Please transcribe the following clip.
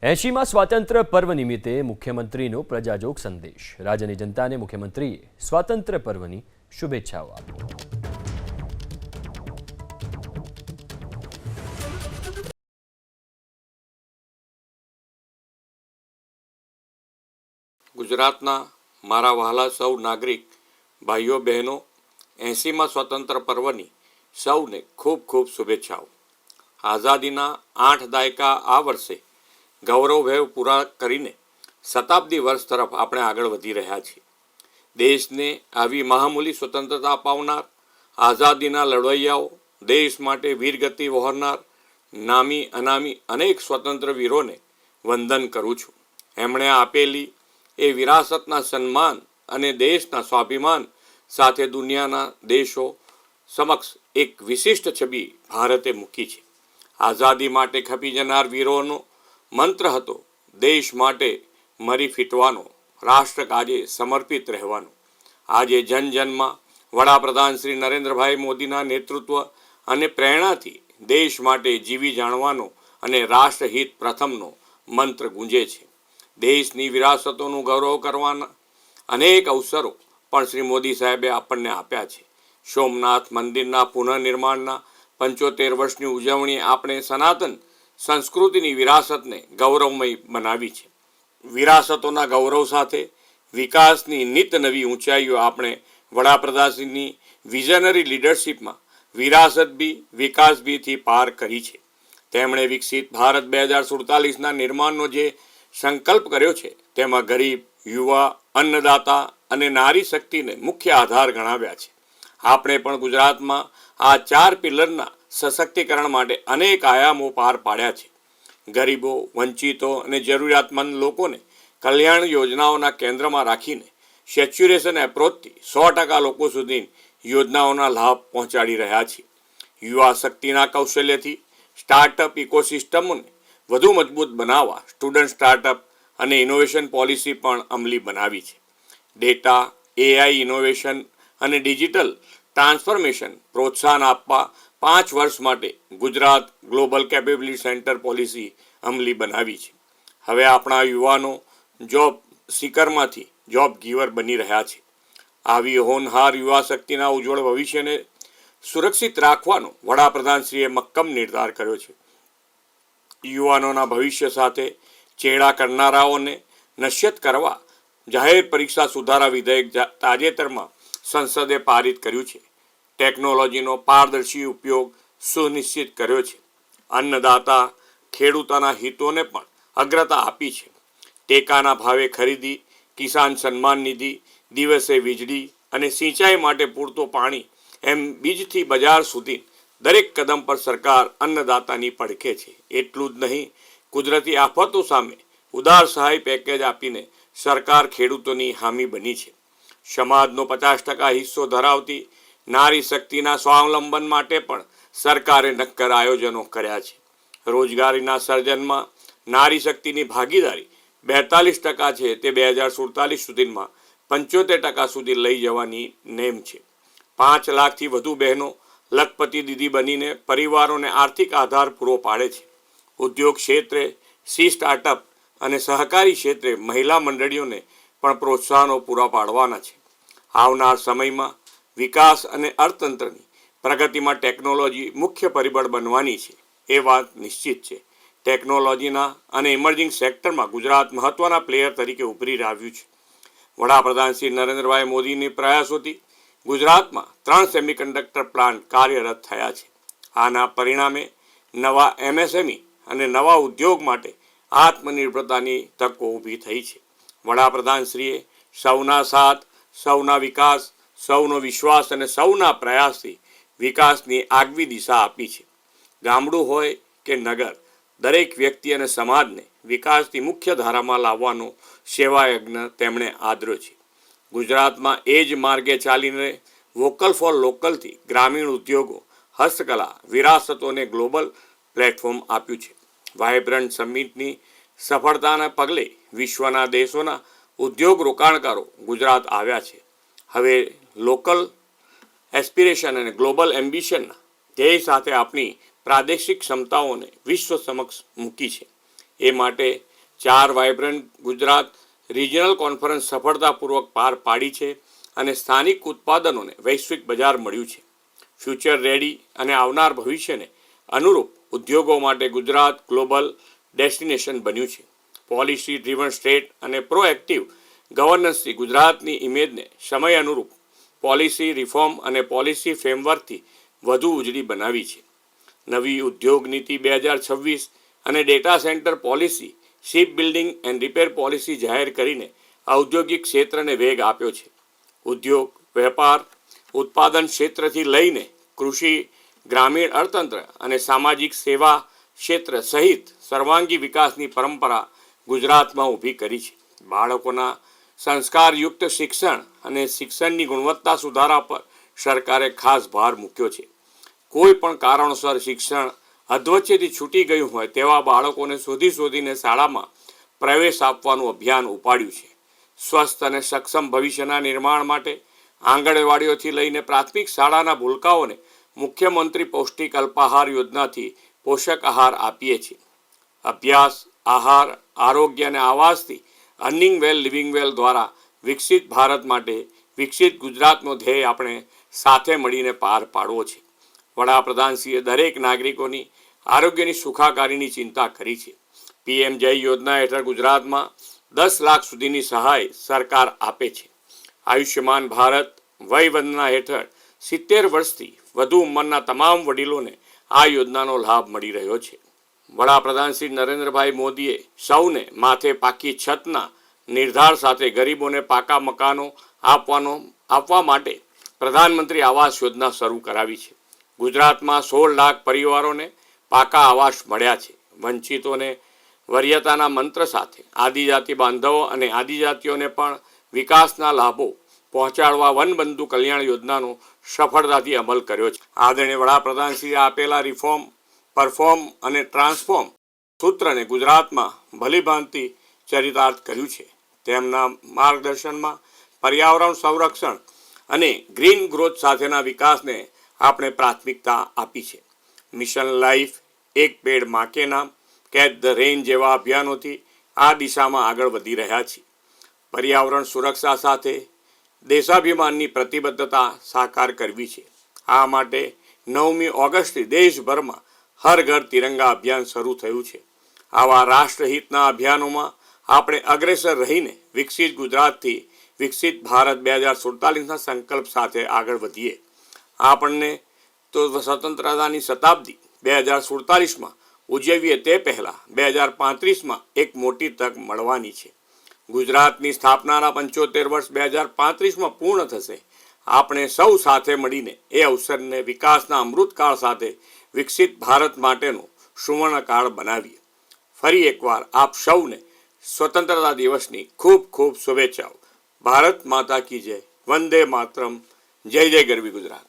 80માં સ્વાતંત્ર્ય પર્વ નિમિત્તે મુખ્યમંત્રીનો પ્રજાજોગ સંદેશ। રાજ્યની જનતાને મુખ્યમંત્રીએ સ્વાતંત્ર્ય પર્વની શુભેચ્છાઓ આપી। ગુજરાતના મારા વહાલા સૌ નાગરિક ભાઈઓ બહેનો, 80માં સ્વતંત્ર પર્વની સૌને ખૂબ ખૂબ શુભેચ્છાઓ। આઝાદીના 8 દાયકા આ વર્ષે ગૌરવભેર પૂરા કરીને શતાબ્દી વર્ષ તરફ આપણે આગળ વધી રહ્યા છીએ। દેશને આવી મહામૂલી સ્વતંત્રતા અપાવનાર આઝાદીના લડવૈયાઓ, દેશ માટે વીરગતિ વહોરનાર નામી અનામી અનેક સ્વતંત્ર વીરોને વંદન કરું છું। એમણે આપેલી એ વિરાસતના સન્માન અને દેશના સ્વાભિમાન સાથે દુનિયાના દેશો સમક્ષ એક વિશિષ્ટ છબી ભારતે મૂકી છે। આઝાદી માટે ખપી જનાર વીરોનો મંત્ર હતો, દેશ માટે મરી ફીટવાનો, રાષ્ટ્ર કાજે સમર્પિત રહેવાનો। આજે જન જનમાં વડાપ્રધાન શ્રી નરેન્દ્રભાઈ મોદીના નેતૃત્વ અને પ્રેરણાથી દેશ માટે જીવી જાણવાનો અને રાષ્ટ્રહિત પ્રથમનો મંત્ર ગુંજે છે। દેશની વિરાસતોનું ગૌરવ કરવાના અનેક અવસરો પણ શ્રી મોદી સાહેબે આપણને આપ્યા છે। સોમનાથ મંદિરના પુનઃનિર્માણના 75 વર્ષની ઉજવણી આપણે સનાતન સંસ્કૃતિની વિરાસતને ગૌરવમય બનાવી છે। વિરાસતોના ગૌરવ સાથે વિકાસની નિત નવી ઊંચાઈઓ આપણે વડાપ્રધાનશ્રીની વિઝનરી લીડરશિપમાં વિરાસત બી વિકાસ બીથી પાર કરી છે। તેમણે વિકસિત ભારત 2047ના નિર્માણનો જે સંકલ્પ કર્યો છે તેમાં ગરીબ, યુવા, અન્નદાતા અને નારી શક્તિને મુખ્ય આધાર ગણાવ્યા છે। આપણે પણ ગુજરાતમાં આ 4 પિલરના સશક્તિકરણ માટે અનેક આયામો પાર પાડ્યા છે। ગરીબો, વંચિતો અને જરૂરિયાતમંદ લોકોને કલ્યાણ યોજનાઓના કેન્દ્રમાં રાખીને સેચ્યુરેશન એપ્રોચથી 100% લોકો સુધી યોજનાઓના લાભ પહોંચાડી રહ્યા છીએ। યુવા શક્તિના કૌશલ્યથી સ્ટાર્ટઅપ ઇકોસિસ્ટમોને વધુ મજબૂત બનાવવા સ્ટુડન્ટ સ્ટાર્ટઅપ અને ઇનોવેશન પોલિસી પણ અમલી બનાવી છે। ડેટા, એઆઈ ઇનોવેશન અને ડિજિટલ ટ્રાન્સફોર્મેશન પ્રોત્સાહન આપવા 5 વર્ષ માટે Gujarat global capability centre policy અમલી બનાવી છે। હવે આપણા યુવાનો જોબ સિકરમાંથી જોબ ગીવર બની રહ્યા છે। આવી હોનહાર યુવા શક્તિના ઉજ્જવળ ભવિષ્યને સુરક્ષિત રાખવાનો વડાપ્રધાનશ્રીએ મક્કમ નિર્ધાર કર્યો છે। યુવાનોના ભવિષ્ય સાથે ચેડા કરનારાઓને નશ્યત કરવા જાહેર પરીક્ષા સુધારા વિધેયક તાજેતરમાં સંસદે પારિત કર્યું છે। ટેકનોલોજીનો પારદર્શી ઉપયોગ સુનિશ્ચિત કર્યો છે। અન્નદાતા ખેડૂતોના હિતોને પણ અગ્રતા આપી છે। ટેકાના ભાવે ખરીદી, કિસાન સન્માન નિધિ, દિવસે વીજળી અને સિંચાઈ માટે પૂરતું પાણી એમ બીજથી બજાર સુધી દરેક કદમ પર સરકાર અન્નદાતાની પડખે છે। એટલું જ નહીં, કુદરતી આફતો સામે ઉદાર સહાય પેકેજ આપીને સરકાર ખેડૂતોની હામી બની છે। સમાજનો 50% હિસ્સો ધરાવતી નારી શક્તિના સ્વાવલંબન માટે પણ સરકારે નક્કર આયોજનો કર્યા છે। રોજગારીના સર્જનમાં નારી શક્તિની ભાગીદારી 42% છે તે 2047 સુધીમાં 75% સુધી લઈ જવાની નેમ છે। 5 લાખથી વધુ બહેનો લખપતિ દીદી બનીને પરિવારોને આર્થિક આધાર પૂરો પાડે છે। ઉદ્યોગ ક્ષેત્રે સી સ્ટાર્ટઅપ અને સહકારી ક્ષેત્રે મહિલા મંડળીઓને પણ પ્રોત્સાહનો પૂરા પાડવાના છે। આવનાર સમયમાં વિકાસ અને અર્થતંત્રની પ્રગતિમાં ટેકનોલોજી મુખ્ય પરિબળ બનવાની છે એ વાત નિશ્ચિત છે। ટેકનોલોજીના અને ઇમર્જિંગ સેક્ટરમાં ગુજરાત મહત્ત્વના પ્લેયર તરીકે ઉભરી આવ્યું છે। વડાપ્રધાન શ્રી નરેન્દ્રભાઈ મોદીની પ્રયાસોથી ગુજરાતમાં 3 સેમિકન્ડક્ટર પ્લાન્ટ કાર્યરત થયા છે। આના પરિણામે નવા એમએસએમઈ અને નવા ઉદ્યોગ માટે આત્મનિર્ભરતાની તકો ઊભી થઈ છે। વડાપ્રધાનશ્રીએ સૌના સાથ, સૌના વિકાસ, સૌનો વિશ્વાસ અને સૌના પ્રયાસથી વિકાસની આગવી દિશા આપી છે। ગામડું હોય કે નગર, દરેક વ્યક્તિ અને સમાજને વિકાસની મુખ્ય ધારામાં લાવવાનો સેવાયજ્ઞ તેમણે આદર્યો છે। ગુજરાતમાં એ જ માર્ગે ચાલીને વોકલ ફોર લોકલથી ગ્રામીણ ઉદ્યોગો, હસ્તકલા, વિરાસતોને ગ્લોબલ પ્લેટફોર્મ આપ્યું છે। વાઇબ્રન્ટ સમિટની સફળતાના પગલે વિશ્વના દેશોના ઉદ્યોગ રોકાણકારો ગુજરાત આવ્યા છે। હવે લોકલ એસ્પિરેશન અને ગ્લોબલ એમ્બિશનના ધ્યેય સાથે આપણી પ્રાદેશિક ક્ષમતાઓને વિશ્વ સમક્ષ મૂકી છે। એ માટે 4 વાઇબ્રન્ટ ગુજરાત રિજનલ કોન્ફરન્સ સફળતાપૂર્વક પાર પાડી છે અને સ્થાનિક ઉત્પાદનોને વૈશ્વિક બજાર મળ્યું છે. ફ્યુચર રેડી અને આવનાર ભવિષ્યને અનુરૂપ ઉદ્યોગો માટે ગુજરાત ગ્લોબલ ડેસ્ટિનેશન બન્યું છે. પોલિસી ડ્રીવન સ્ટેટ અને પ્રોએક્ટિવ ગવર્નન્સથી ગુજરાતની ઇમેજને સમય અનુરૂપ પોલિસી રિફોર્મ અને પોલિસી ફ્રેમવર્કથી વધુ ઉજળી બનાવી છે. નવી ઉદ્યોગ નીતિ 2026 અને data centre policy, ship building and repair policy જાહેર કરીને ઔદ્યોગિક ક્ષેત્રને વેગ આપ્યો છે. ઉદ્યોગ, વેપાર, ઉત્પાદન ક્ષેત્રથી લઈને કૃષિ, ગ્રામીણ અર્થતંત્ર અને સામાજિક સેવા ક્ષેત્ર સહિત સર્વાંગી વિકાસની પરંપરા ગુજરાતમાં ઊભી કરી છે. બાળકોના સંસ્કારયુક્ત શિક્ષણ અને શિક્ષણની ગુણવત્તા સુધારા પર સરકારે ખાસ ભાર મૂક્યો છે. કોઈ પણ કારણોસર શિક્ષણ અધવચ્ચેથી છૂટી ગયું હોય તેવા બાળકોને શોધીને શાળામાં પ્રવેશ આપવાનું અભિયાન ઉપાડ્યું છે. સ્વસ્થ અને સક્ષમ ભવિષ્યના નિર્માણ માટે આંગણવાડીઓથી લઈને પ્રાથમિક શાળાના ભૂલકાઓને મુખ્યમંત્રી પૌષ્ટિક અલ્પાહાર યોજનાથી પોષક આહાર આપીએ છીએ. અભ્યાસ, આહાર, આરોગ્ય અને આવાસથી અર્નિંગ વેલ લિવિંગ વેલ દ્વારા વિકસિત ભારત માટે વિકસિત ગુજરાતનો ધ્યેય આપણે સાથે મળીને પાર પાડવો છે. વડાપ્રધાનશ્રીએ દરેક નાગરિકોની આરોગ્યની સુખાકારીની ચિંતા કરી છે. પીએમ જય યોજના હેઠળ ગુજરાતમાં 10 લાખ સુધીની સહાય સરકાર આપે છે. આયુષ્યમાન ભારત વય વંદના હેઠળ 70 વર્ષથી વધુ ઉંમરના તમામ વડીલોને આ યોજનાનો લાભ મળી રહ્યો છે. વડાપ્રધાન શ્રી નરેન્દ્રભાઈ મોદીએ સૌને માથે પાકી છતના નિર્ધાર સાથે ગરીબોને પાકા મકાનો આપવા માટે પ્રધાનમંત્રી આવાસ યોજના શરૂ કરાવી છે. ગુજરાતમાં 16 લાખ પરિવારોને પાકા આવાસ મળ્યા છે. વંચિતોને વરીયતાના મંત્ર સાથે આદિજાતિ બાંધવો અને આદિજાતિઓને પણ વિકાસના લાભો પહોંચાડવા વનબંધુ કલ્યાણ યોજનાનો સફળતાથી અમલ કર્યો છે. આદરણીય વડાપ્રધાનશ્રીએ આપેલા રિફોર્મ, પરફોર્મ અને ટ્રાન્સફોર્મ સૂત્રને ગુજરાતમાં ભલીભાંતિ ચરિતાર્થ કર્યું છે. તેમના માર્ગદર્શનમાં પર્યાવરણ સંરક્ષણ અને ગ્રીન ગ્રોથ સાથેના વિકાસને આપણે પ્રાથમિકતા આપી છે. મિશન લાઈફ, એક પેડ માં કે નામ, કેચ ધ રેન જેવા અભિયાનોથી આ દિશામાં આગળ વધી રહ્યા છીએ. પર્યાવરણ સુરક્ષા સાથે દેશાભિમાનની પ્રતિબદ્ધતા સાકાર કરવી છે. આ માટે 9મી ઓગસ્ટથી દેશભરમાં હર ઘર તિરંગા અભિયાન શરૂ થયું છે. આવા રાષ્ટ્રહિતના અભિયાનોમાં આપણે અગ્રેસર રહીને વિકસિત ગુજરાતથી વિકસિત ભારત 2047ના સંકલ્પ સાથે આગળ વધીએ. આપણને તો સ્વતંત્રતાની શતાબ્દી 2047માં ઉજવીએ તે પહેલાં 2035માં એક મોટી તક મળવાની છે. ગુજરાતની સ્થાપનાના 75 વર્ષ 2035માં પૂર્ણ થશે. આપણે સૌ સાથે મળીને એ અવસરને વિકાસના અમૃતકાળ સાથે વિકસિત ભારત માટેનો સુવર્ણકાળ બનાવીએ. ફરી એકવાર આપ સૌને સ્વતંત્રતા દિવસની ખૂબ ખૂબ શુભેચ્છાઓ. ભારત માતા કી જય. વંદે માતરમ. જય જય ગરવી ગુજરાત.